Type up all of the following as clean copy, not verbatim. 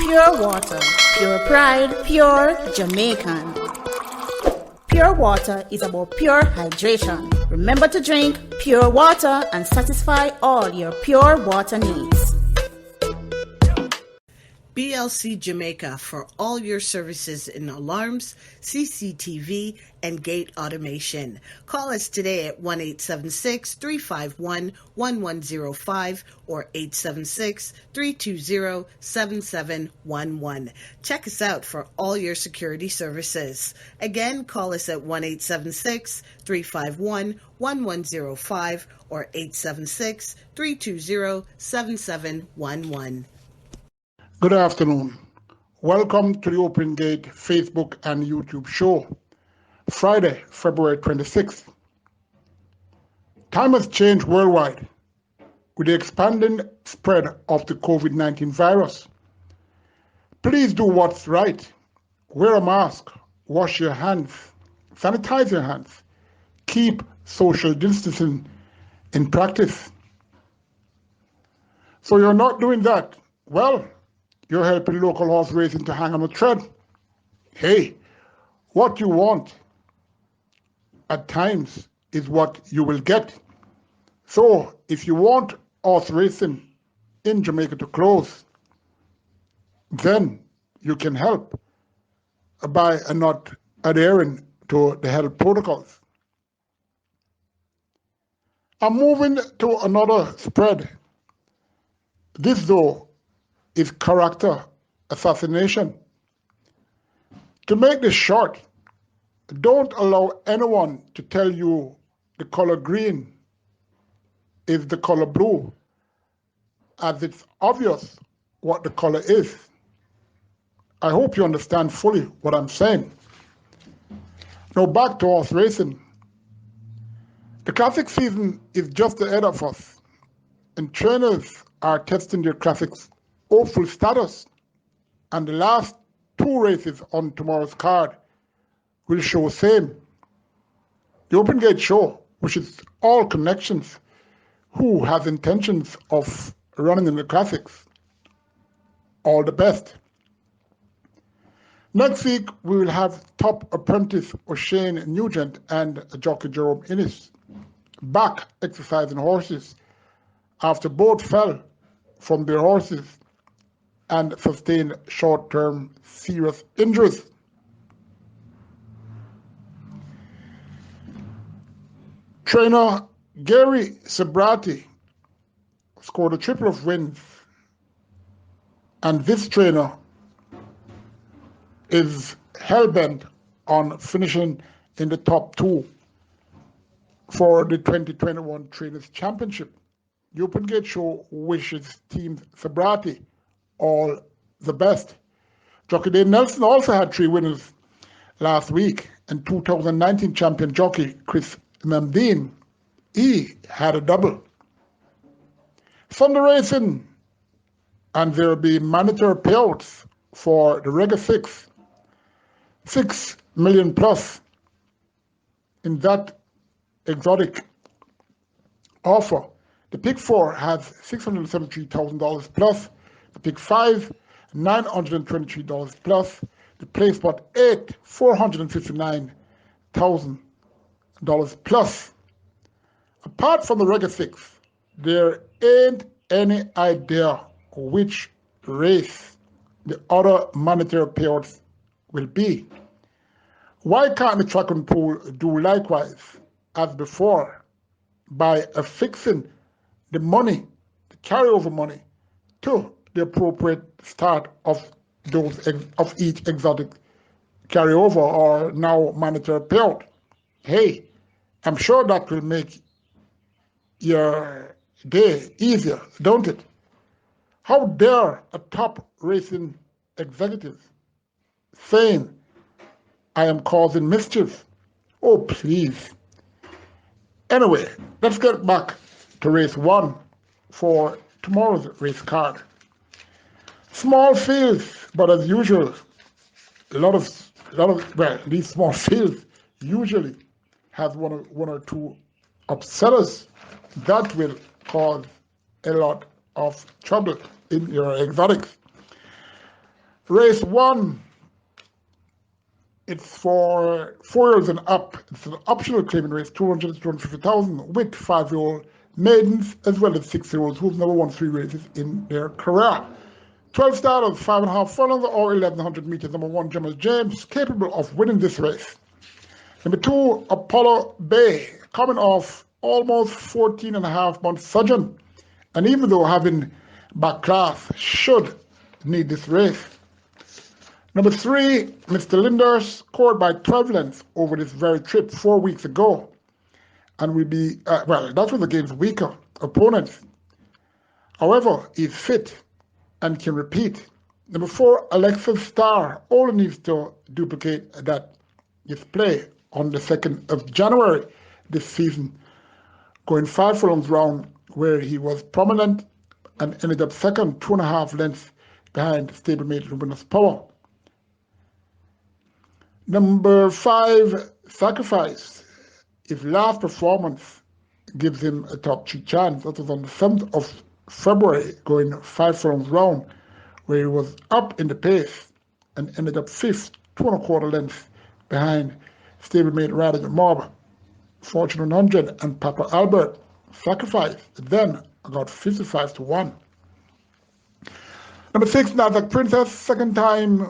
Pure water, pure pride, pure Jamaican. Pure water is about pure hydration. Remember to drink pure water and satisfy all your pure water needs. BLC Jamaica for all your services in alarms, CCTV, and gate automation. Call us today at 1-876-351-1105 or 876-320-7711. Check us out for all your security services. Again, call us at 1-876-351-1105 or 876-320-7711. Good afternoon. Welcome to the Open Gate Facebook and YouTube show. Friday, February 26th. Time has changed worldwide with the expanding spread of the COVID-19 virus. Please do what's right. Wear a mask, wash your hands, sanitize your hands, keep social distancing in practice. So you're not doing that. Well, you're helping local horse racing to hang on a thread. Hey, what you want at times is what you will get. So if you want horse racing in Jamaica to close, then you can help by not adhering to the health protocols. I'm moving to another spread. This, though, is character assassination. To make this short, don't allow anyone to tell you the color green is the color blue, as it's obvious what the color is. I hope you understand fully what I'm saying. Now back to horse racing. The classic season is just ahead of us, and trainers are testing their classics hopeful status, and the last two races on tomorrow's card will show same. The Open Gate show wishes all connections who have intentions of running in the classics all the best. Next week we will have top apprentice O'Shane Nugent and jockey Jerome Innes back exercising horses after both fell from their horses and sustained short-term serious injuries. Trainer Gary Sabrati scored a triple of wins, and this trainer is hell-bent on finishing in the top two for the 2021 Trainers Championship. The Open Gate show wishes Team Sabrati all the best. Jockey Dave Nelson also had three winners last week, and 2019 champion jockey Chris Memdine, he had a double. Sunday racing, and there will be mandatory payouts for the Reggae 6 million plus in that exotic offer. The pick 4 has $673,000 plus. The pick 5, $923 plus. The play spot 8, $459,000 plus. Apart from the Reggae 6, there ain't any idea which race the other monetary payouts will be. Why can't the track and pool do likewise as before by affixing the money, the carryover money, to the appropriate start of each exotic carryover or now monetary payout? Hey, I'm sure that will make your day easier, don't it? How dare a top racing executive saying I am causing mischief? Oh, please. Anyway, let's get back to race 1 for tomorrow's race card. Small fields, but as usual, a lot of these small fields usually have one or two upsetters that will cause a lot of trouble in your exotics. Race 1, it's for 4 years and up. It's an optional claiming race, 200 to 250,000, with 5-year-old maidens as well as 6-year-olds who've never won 3 races in their career. 12 starters, 5.5 furlongs or 1,100 meters. Number 1, Jamal James, capable of winning this race. Number 2, Apollo Bay, coming off almost 14.5 months sojourn, and even though having back class, should need this race. Number 3, Mr. Linders, scored by 12 lengths over this very trip 4 weeks ago, and will be, that was against weaker opponents. However, he's fit and can repeat. Number 4, Alexis Star, only needs to duplicate that display on the 2nd of January this season, going 5 furlongs round where he was prominent and ended up second, 2.5 lengths behind stablemate Luminous Power. Number 5, Sacrifice. His last performance gives him a top 3 chance. That was on the 7th of February, going 5 furlongs round, where he was up in the pace and ended up 5th, 2.25 lengths behind stablemate Radigan Mob, Fortune 100, and Papa Albert. Sacrifice then got 55 to 1. Number 6, Nasdaq Princess, second time.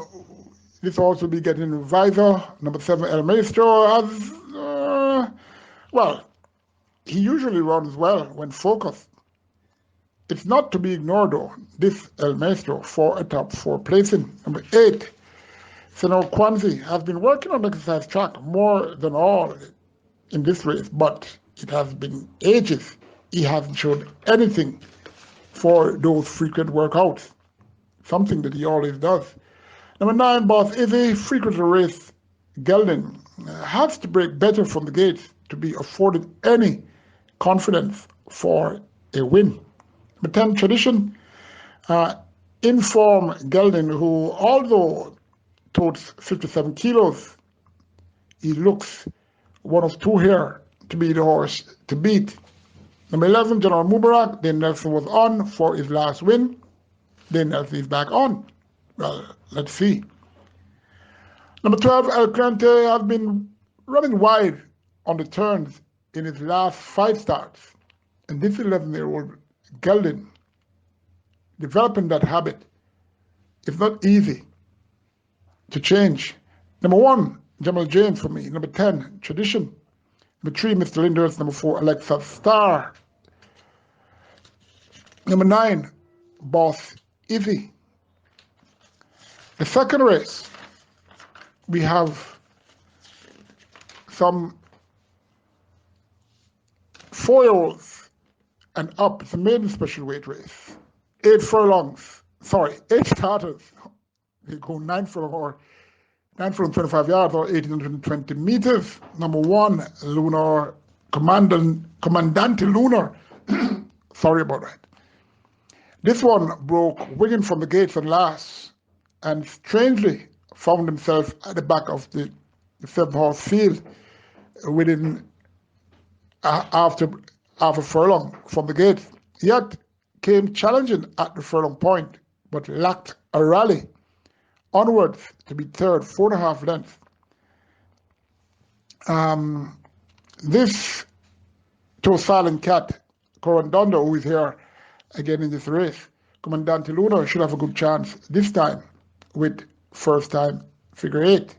This also be getting a visor. Number 7, El Maestro has, he usually runs well when focused. It's not to be ignored though, this El Maestro for a top 4 placing. Number 8, Senor Kwanzi has been working on the exercise track more than all in this race, but it has been ages. He hasn't shown anything for those frequent workouts, something that he always does. Number 9, Boss Izzy, frequent race gelding, has to break better from the gate to be afforded any confidence for a win. Number 10, Tradition, inform gelding who, although totes 57 kilos, he looks one of 2 here to be the horse to beat. Number 11, General Mubarak, Dane Nelson was on for his last win. Dane Nelson is back on. Well, let's see. Number 12, El Crente has been running wide on the turns in his last 5 starts. And this 11-year-old gelding, developing that habit, is not easy to change. Number 1, Jamal James for me. Number 10, Tradition. Number 3, Mr. Linders. Number 4, Alexa Star. Number 9, Boss Izzy. The second race, we have some 4-year-olds and up. It's a maiden special weight race. 8 starters. They go 9 furlong or 9 furlong 25 yards or 1,820 meters. Number 1, Lunar, Commandante Lunar. Sorry about that. This one broke winning from the gates and last, and strangely found himself at the back of the 7-horse field within after a furlong from the gate. Yet came challenging at the furlong point, but lacked a rally onwards to be third, 4.5 lengths. This to silent cat, Corandondo, who is here again in this race, Commandante Luna, should have a good chance this time with first time figure 8.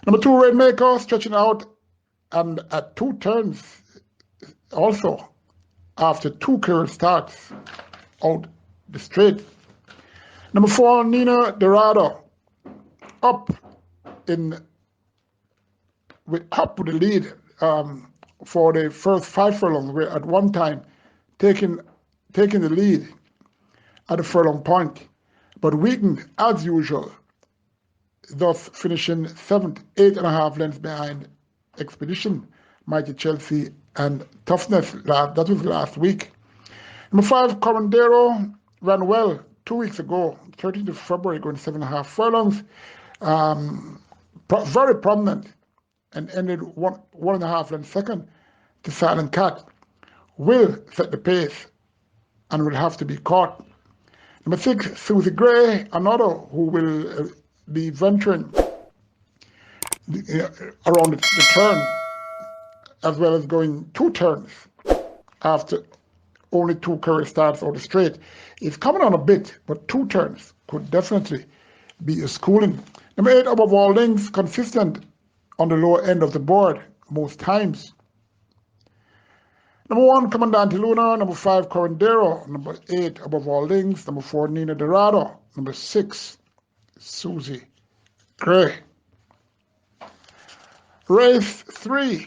Number 2, Rainmaker, stretching out and at 2 turns also after 2 clear starts out the straight. Number 4, Nina Dorado, up with the lead for the first 5 furlongs, where at one time taking the lead at the furlong point, but weakened as usual, thus finishing 7th, 8.5 lengths behind Expedition, Mighty Chelsea, and Toughness. That was last week. Number 5, Corandero, ran well 2 weeks ago, 13th of February, going 7.5 furlongs. Very prominent, and ended 1.5 lengths second to Silent Cat. Will set the pace and will have to be caught. Number 6, Susie Gray, another who will be venturing around the turn, as well as going 2 turns after only 2 career starts out the straight. It's coming on a bit, but 2 turns could definitely be a schooling. Number 8, Above All Things, consistent on the lower end of the board most times. Number 1, Comandante Luna. Number 5, Corandero. Number 8, Above All Things. Number 4, Nina Dorado. Number 6, Susie Gray. Race 3,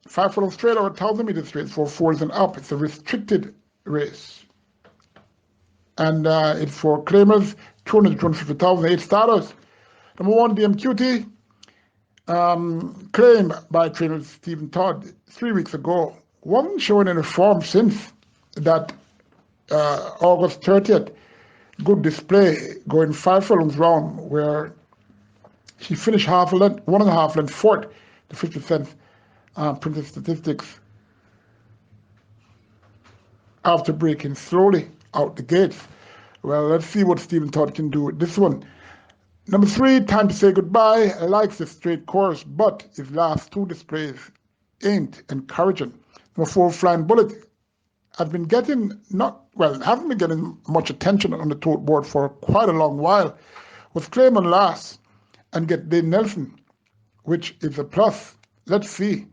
5 furlong straight or 1,000 meter straight for 4s and up. It's a restricted race. And it's for claimers, 250,000, 8 starters. Number 1, DMQT, claimed by trainer Stephen Todd 3 weeks ago. Wasn't showing any form since that August 30th. Good display, going 5 furlongs round, where she finished half a length, 1.5 length fourth, the 50% printed statistics, after breaking slowly out the gates. Well, let's see what Stephen Todd can do with this one. Number 3, Time to Say Goodbye, likes the straight course, but his last 2 displays ain't encouraging. Number 4, Flying Bullet, has been getting hasn't been getting much attention on the tote board for quite a long while. Was claiming last and get Dane Nelson, which is a plus. Let's see.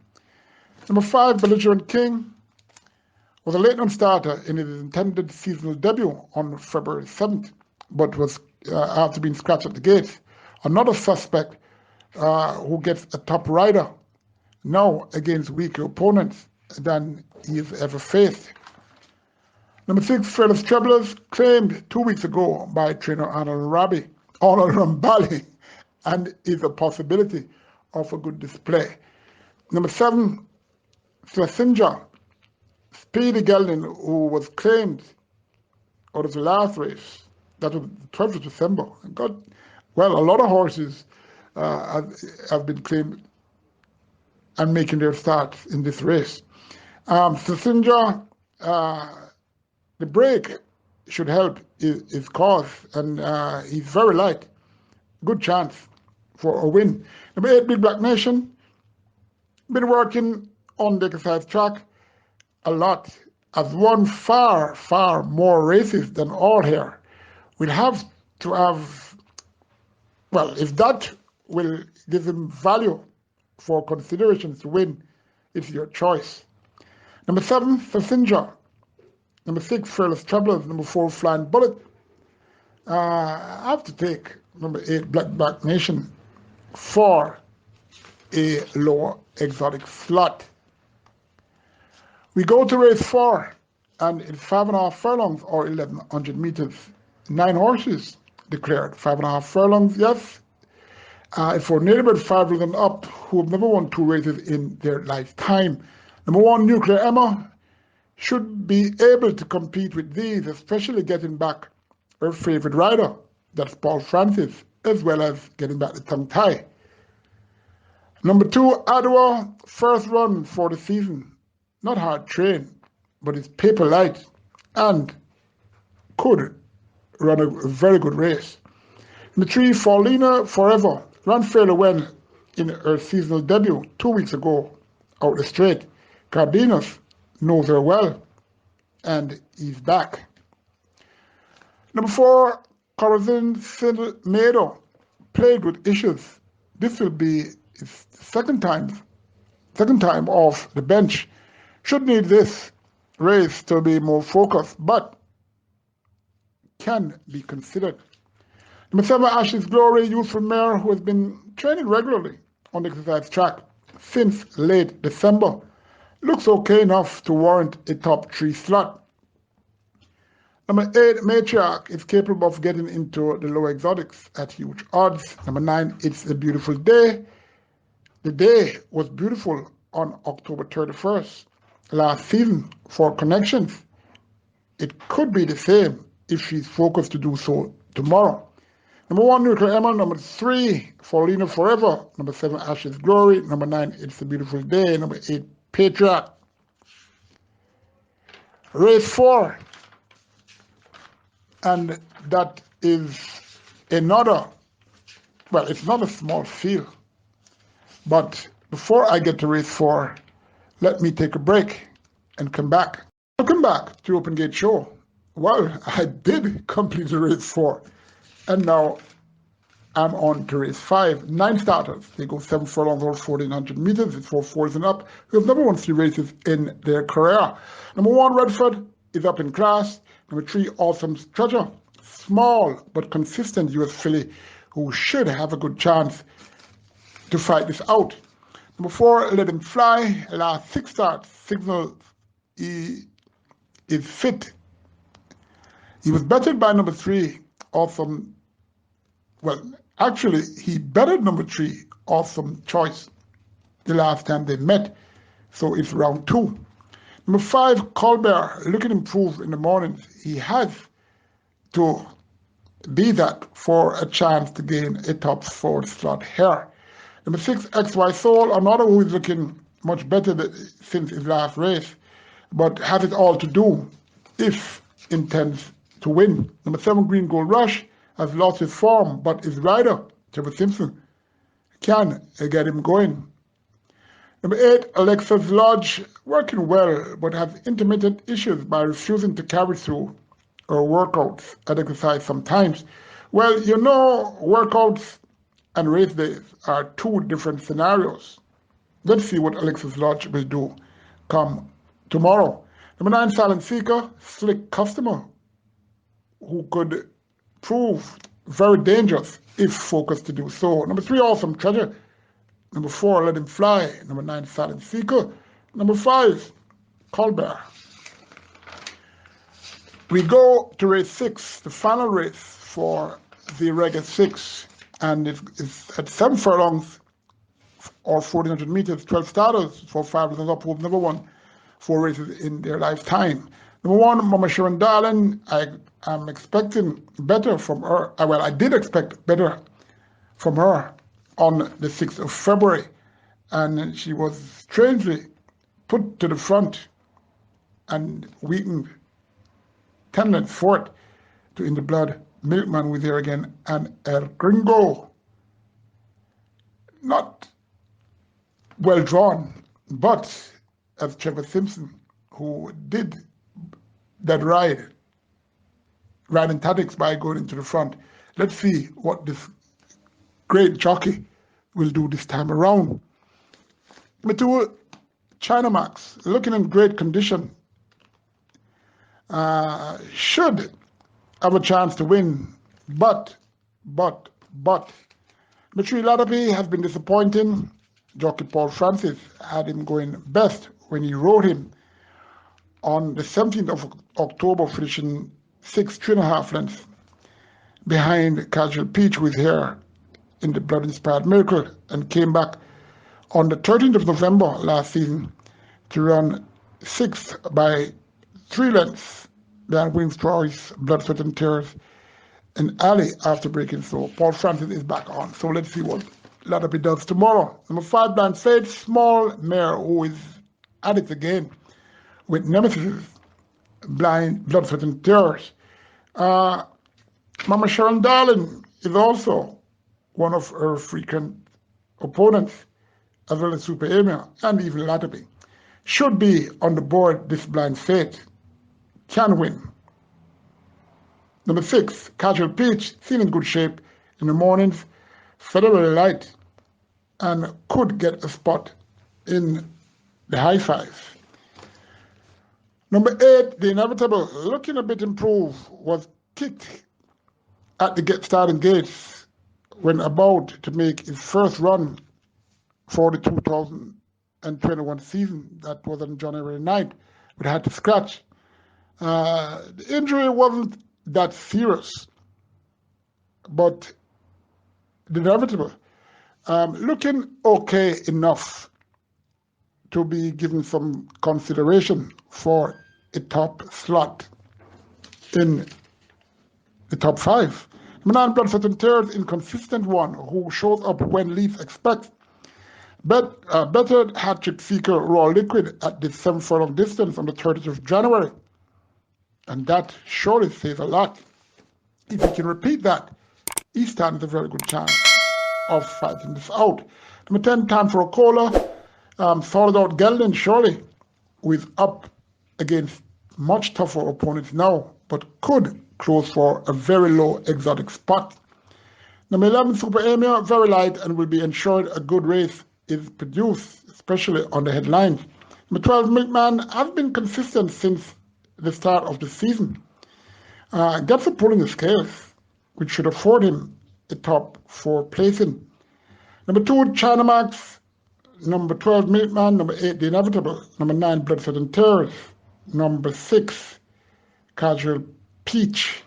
Number 5, Belligerent King, was a late non-starter in his intended seasonal debut on February 7th, but was after being scratched at the gates. Another suspect who gets a top rider now against weaker opponents than he has ever faced. Number 6, Fearless Travelers, claimed 2 weeks ago by trainer Arnold Rambali, and is a possibility of a good display. Number 7, Slasinja, Speedy Gelding, who was claimed out of the last race, that was the 12th of December. A lot of horses have been claimed and making their start in this race. Slasinja, the break should help his cause, and he's very light. Good chance for a win. Number 8, Big Black Nation, been working on the exercise track a lot, has won far, far more races than all here. We'll have to have, if that will give him value for considerations to win, it's your choice. Number 7, Sasinja. Number 6, Fearless Travelers. Number 4, Flying Bullet. I have to take number 8, Black Nation, for a lower exotic slot. We go to race 4, and it's 5.5 furlongs or 1,100 meters. 9 horses declared. 5.5 furlongs, yes. For neighborhood 5 and up who have never won 2 races in their lifetime. Number 1, Nuclear Emma, should be able to compete with these, especially getting back her favorite rider, that's Paul Francis, as well as getting back the tongue tie. Number 2, Adwa, first run for the season. Not hard trained, but it's paper light and could run a very good race. Number 3, Paulina Forever, ran fairly well in her seasonal debut 2 weeks ago out the straight. Cardenas knows her well, and he's back. Number 4, Corazon Medo, played with issues. This will be his second time off the bench. Should need this race to be more focused, but can be considered. Number 7, Ashley's Glory, youthful mare who has been training regularly on the exercise track since late December. Looks okay enough to warrant a top 3 slot. Number 8, Matriarch, is capable of getting into the lower exotics at huge odds. Number 9, It's a Beautiful Day. The day was beautiful on October 31st last season for connections. It could be the same if she's focused to do so tomorrow. Number 1, Nuclear Emma. Number 3, Paulina Forever. Number 7, Ashes Glory. Number 9, It's a Beautiful Day. Number 8, Patriot. Race 4. And that is another, well, it's not a small field. But before I get to race 4, let me take a break and come back. Welcome back to Open Gate Show. Well, I did complete the race 4, and now I'm on to race 5. 9 starters. They go 7 furlongs or 1,400 meters. It's 4 fours and up, who have never won 3 races in their career. Number 1, Redford, is up in class. Number 3, Awesome Treasure. Small but consistent US filly who should have a good chance to fight this out. Number 4, Let Him Fly. Last 6 starts signals he is fit. He was bettered by number 3, Awesome. Well, actually, he bettered number 3, Awesome Choice, the last time they met. So it's round 2. Number 5, Colin Blair, looking improved in the mornings. He has to be that for a chance to gain a top 4 slot here. Number 6, XY Soul, another who is looking much better since his last race, but has it all to do if intends to win. Number 7, Green Gold Rush, has lost his form, but his rider, Trevor Simpson, can get him going. Number 8, Alexa's Lodge, working well, but has intermittent issues by refusing to carry through her workouts and exercise sometimes. Well, you know, workouts and race days are 2 different scenarios. Let's see what Alexa's Lodge will do come tomorrow. Number 9, Silent Seeker, slick customer who could prove very dangerous if focused to do so. Number 3, Awesome Treasure. Number 4, Let Him Fly. Number 9, Silent Seeker. Number 5, Colin Blair. We go to race 6, the final race for the Reggae 6, and it's at 7 furlongs or 1,400 meters, 12 starters for 5 runners up who've never won 4 races in their lifetime. Number 1, Mama Sharon Darling, I'm expecting better from her. Well, I did expect better from her on the 6th of February, and she was strangely put to the front and weakened 10 lengths forward to In the Blood. Milkman was there again, and El Gringo. Not well drawn, but as Trevor Simpson, who did that riding tactics by going into the front. Let's see what this great jockey will do this time around. Number 2, China Max, looking in great condition. Should have a chance to win, but. Number 3, Ladapi has been disappointing. Jockey Paul Francis had him going best when he rode him on the 17th of October, finishing 6, 3.5 lengths behind Casual Peach, who is here in the Blood-Inspired Miracle, and came back on the 13th of November last season to run 6th by 3 lengths behind Wings Troy's Blood, Sweat and Tears and Alley after breaking. So Paul Francis is back on. So let's see what Ladapi does tomorrow. Number 5, Blind Faith, small mare who is at it again with Nemesis, Blind, Blood, Sweat and Tears. Mama Sharon Darling is also one of her frequent opponents, as well as Super Emir and even Ladapi. Should be on the board. This Blind Faith can win. Number 6, Casual Peach, seen in good shape in the mornings, federally light, and could get a spot in the high 5. Number 8, The Inevitable, looking a bit improved, was kicked at the starting gates when about to make his first run for the 2021 season. That was on January 9th, but had to scratch. The injury wasn't that serious, but the Inevitable, looking okay enough to be given some consideration for a top slot in the top 5. Manan Blood, Sweat and Tears, inconsistent one who shows up when least expect. Better hat-trick seeker Raw Liquid at the 7 furlong distance on the 30th of January. And that surely says a lot. If he can repeat that, he stands a very good chance of fighting this out. Number 10, Time for a Cola. Sorted out Gelding, surely, who is up against much tougher opponents now, but could close for a very low exotic spot. Number 11, Super Emir, very light and will be ensured a good race is produced, especially on the headlines. Number 12, Milkman, has been consistent since the start of the season. Gets a pull in the scales, which should afford him a top 4 placing. Number 2, China Max. Number 12, Milkman. Number 8, The Inevitable. Number 9, Blood, Sweat and Tears. Number 6, Casual Peach.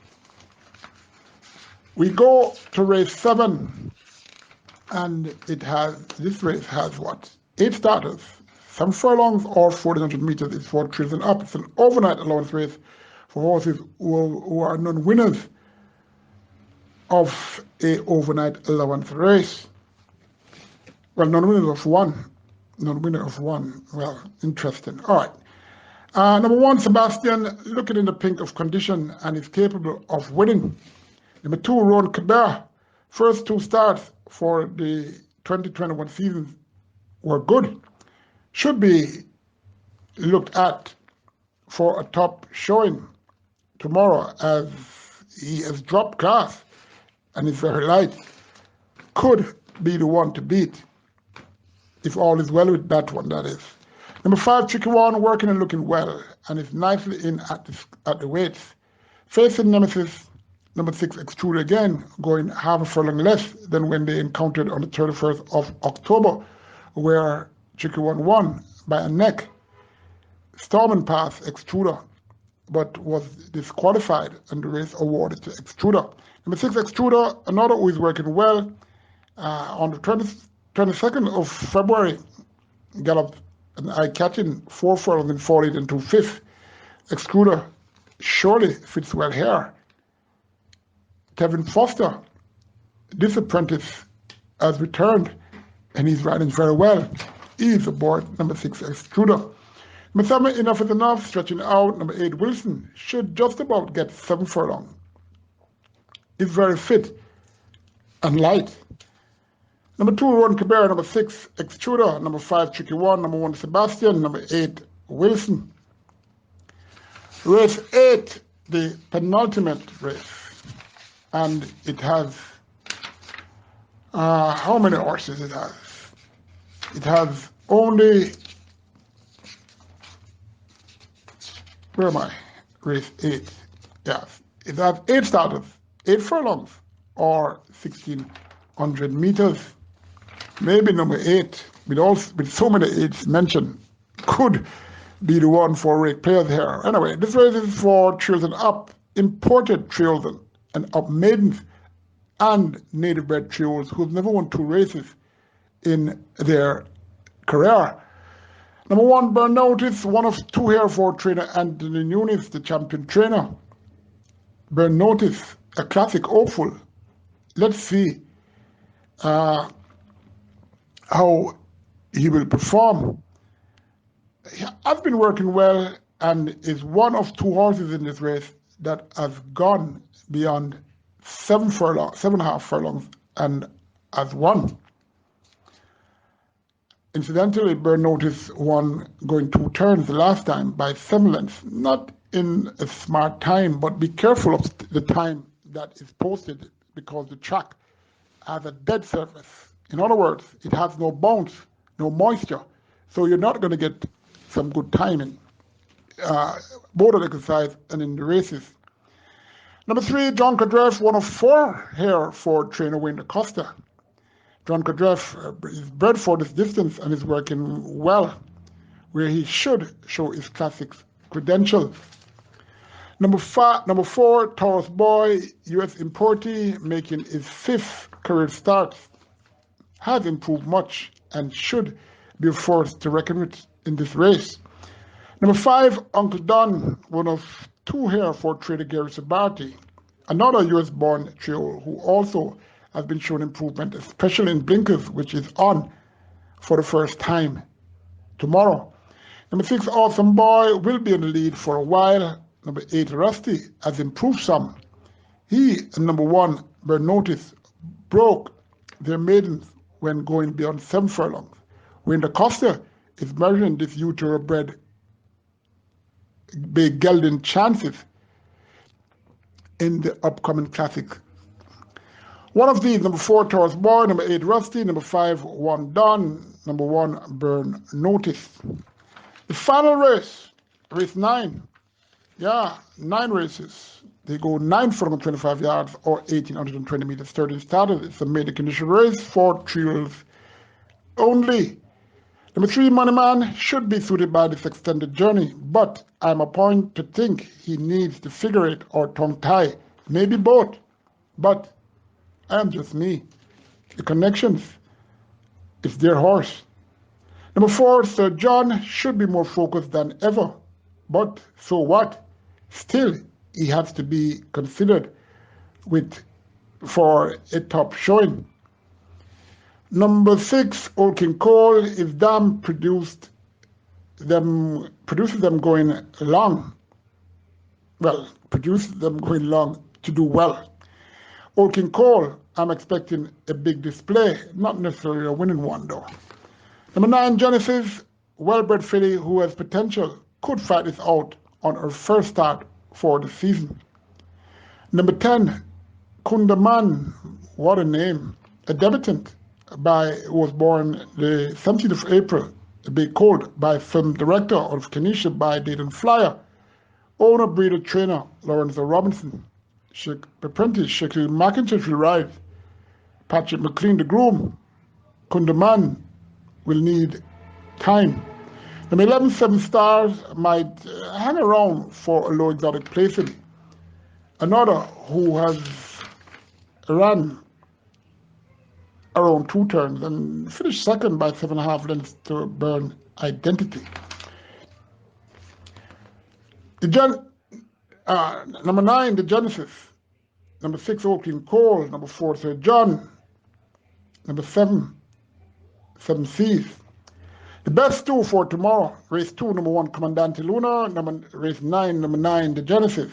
We go to race 7, and this race has what? 8 starters, some furlongs or 1,400 meters. It's 4 trips and up. It's an overnight allowance race for horses who are non-winners of a overnight allowance race. Well, non-winner of one. Well, interesting. All right. Number 1, Sebastian, looking in the pink of condition and is capable of winning. Number 2, Ron Cadere. First 2 starts for the 2021 season were good. Should be looked at for a top showing tomorrow, as he has dropped class and is very light. Could be the one to beat, if all is well with that one, that is. Number 5, Tricky One, working and looking well, and is nicely in at the weights. Facing nemesis, number 6, Extruder again, going half a furlong less than when they encountered on the 31st of October, where Tricky One won by a neck. Storming past Extruder, but was disqualified and the race awarded to Extruder. Number 6, Extruder, another who is working well. On the 22nd of February, galloped an eye-catching 4 furlongs in 48 and 2/5. Extruder surely fits well here. Kevin Foster, this apprentice, has returned and he's riding very well. He's aboard number 6, Extruder. Number 7, Enough is Enough, stretching out. Number 8, Wilson, should just about get 7 furlong. He's very fit and light. Number 2, Ron Cabrera. Number 6, Extruder. Number 5, Tricky One. Number 1, Sebastian. Number 8, Wilson. Race 8, the penultimate race. And it has, how many horses it has? It has only, where am I? Race 8. Yes. It has 8 starters, 8 furlongs, or 1,600 meters. Maybe number 8, with so many 8s mentioned, could be the one for rate players here. Anyway, this race is for children up, imported children and up maidens and native bred trios who've never won 2 races in their career. Number 1, Burnout, is one of 2 here for trainer Anthony Nunes, the champion trainer. Burnout is a classic hopeful. Let's see how he will perform. He has been working well and is one of 2 horses in this race that has gone beyond 7.5 furlongs and has won. Incidentally, Burnout won going 2 turns the last time by 7 lengths. Not in a smart time, but be careful of the time that is posted because the track has a dead surface. In other words, it has no bounce, no moisture, so you're not going to get some good timing, both at exercise and in the races. Number 3, John Cadref, one of 4 here for trainer Wayne Acosta. John Cadref is bred for this distance and is working well, where he should show his classic credentials. Number 4, Taurus Boy, US importee, making his 5th career start, has improved much and should be a force to reckon with in this race. Number 5, Uncle Don, one of 2 here for trader Gary Sabati, another US-born trio who also has been showing improvement, especially in blinkers, which is on for the first time tomorrow. Number 6, Awesome Boy, will be in the lead for a while. Number 8, Rusty, has improved some. He and number 1, Burn Notice, broke their maidens when going beyond 7 furlongs. Wayne Costa is measuring this thoroughbred big gelding chances in the upcoming classic. One of these, number 4, Taurus Boy, number 8, Rusty, number 5, 1 Don, number 1, Burn Notice. The final race, race 9. 9 races. They go 9 furlongs 25 yards or 1,820 meters. 30 started. It's a maiden condition race for 3-year-olds only. Number 3, Money Man, should be suited by this extended journey, but I'm a point to think he needs to figure it or tongue tie, maybe both. But I am just me. The connections, it's their horse. Number 4, Sir John, should be more focused than ever, but so what? Still, he has to be considered for a top showing. Number 6, Old King Cole, is produces them going long. Well, produces them going long to do well. Old King Cole, I'm expecting a big display, not necessarily a winning one though. Number 9, Genesis, well-bred filly who has potential, could fight this out on her first start for the season. Number 10, Kundaman, what a name, a debutant who was born the 17th of April, a big colt by film director of Kenesha by Dayton Flyer, owner, breeder, trainer, Lawrence Robinson, apprentice, Shaquille McIntosh will ride, Patrick McLean, the groom. Kundaman will need time. Number 11, 7 Stars, might hang around for a low exotic placing. Another who has run around 2 turns and finished second by 7.5 lengths to Burn Identity. Number 9, the Genesis. Number 6, Old King Cole. Number 4, Sir John. Number 7, 7 Seas. The best 2 for tomorrow. Race 2, number 1, Commandante Luna. Race 9, number 9, the Genesis.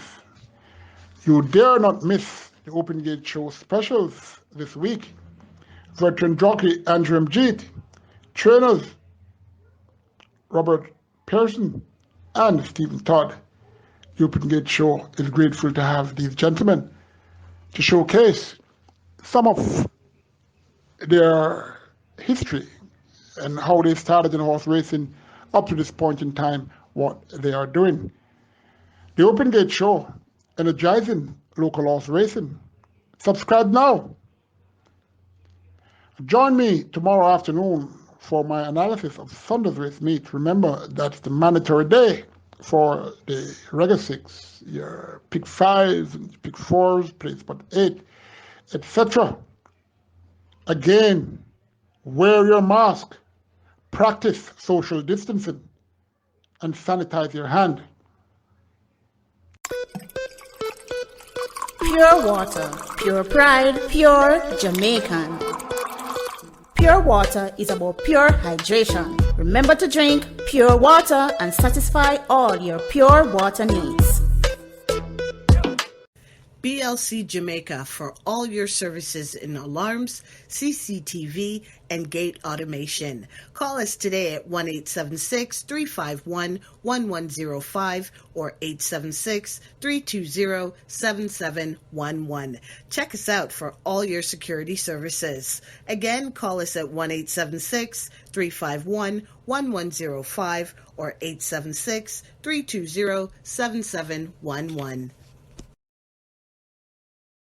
You dare not miss the Open Gate Show specials this week. Veteran jockey Andrew Mjeet, trainers Robert Pearson and Stephen Todd. The Open Gate Show is grateful to have these gentlemen to showcase some of their history and how they started in horse racing up to this point in time, what they are doing. The Open Gate Show, energizing local horse racing. Subscribe now. Join me tomorrow afternoon for my analysis of Sunday's race meet. Remember, that's the mandatory day for the Regular 6. Your pick 5s, pick 4s, place but 8, etc. Again, wear your mask, practice social distancing, and sanitize your hand. Pure water, pure pride, pure Jamaican. Pure water is about pure hydration. Remember to drink pure water and satisfy all your pure water needs. BLC Jamaica for all your services in alarms, CCTV, and gate automation. Call us today at 1-876-351-1105 or 876-320-7711. Check us out for all your security services. Again, call us at 1-876-351-1105 or 876-320-7711.